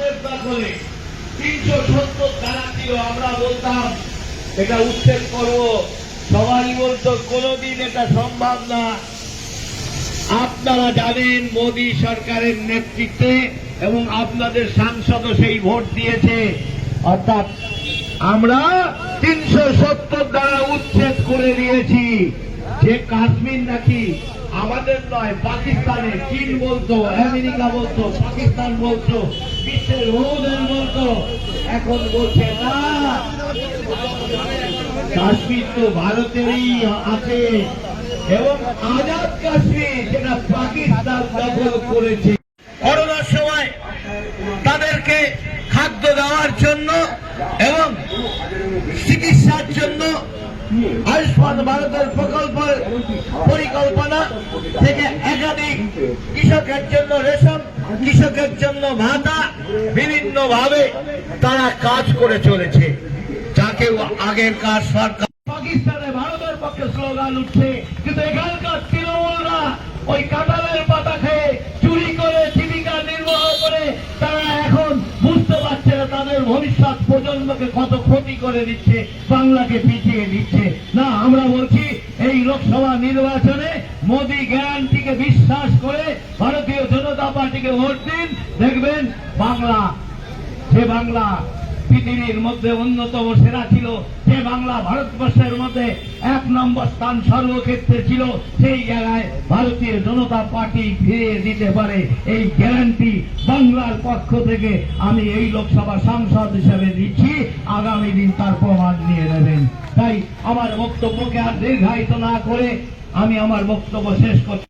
উচ্ছেদ না করে 370 ধারা ছিল, আমরা বলতাম এটা উচ্ছেদ করবো, সবাই বলতো কোনোদিন এটা সম্ভব না। আপনারা জানেন মোদী সরকারের নেতৃত্বে এবং আপনাদের সাংসদও সেই ভোট দিয়েছে, অর্থাৎ আমরা 370 দ্বারা উচ্ছেদ করে দিয়েছি। যে কাশ্মীর নাকি আমাদের নয়, পাকিস্তানের, চীন বলতো, আমেরিকা বলতো, পাকিস্তান বলতো, বিশ্বের বহুদেশ বলতো, এখন বলছে না, কাশ্মীর তো ভারতেরই আছে এবং আজাদ কাশ্মীর যেটা পাকিস্তান দখল করেছে। করোনার সময় তাদেরকে খাদ্য দেওয়ার জন্য এবং চিকিৎসার জন্য আয়ুষ্মান ভারতের প্রকল্পের পরিকল্পনা থেকে একাধিক কৃষকের জন্য রেশন, কৃষকের জন্য ভাতা, বিভিন্ন ভাবে তারা কাজ করে চলেছে, যাকে আগেরকার সরকার। পাকিস্তানে ভারতের পক্ষে স্লোগান উঠছে, কিন্তু এখানকার তৃণমূলরা ওই কাঁঠালের পাতা খেয়ে চুরি করে জীবিকা নির্বাহ করে তারা এখন বুঝতে পারছে না তাদের ভবিষ্যৎ প্রজন্মকে কত ক্ষতি করে দিচ্ছে, বাংলাকে পিছিয়ে দিচ্ছে। না, আমরা বলছি এই লোকসভা নির্বাচনে মোদী গ্যারান্টিকে বিশ্বাস করে ভারতীয় জনতা পার্টিকে ভোট দিন, দেখবেন বাংলা, যে বাংলা পৃথিবীর মধ্যে অন্যতম সেরা ছিল, যে বাংলা ভারতবর্ষের মধ্যে 1 নম্বর স্থান সর্বক্ষেত্রে ছিল, সেই জায়গায় ভারতীয় জনতা পার্টি ফিরিয়ে দিতে পারে। এই গ্যারান্টি বাংলার পক্ষ থেকে আমি এই লোকসভা সাংসদ হিসেবে দিচ্ছি, আগামী দিন তার প্রমাণ নিয়ে নেবেন। তাই আমার বক্তব্যকে আর দীর্ঘায়িত না করে আমি আমার বক্তব্য শেষ করছি।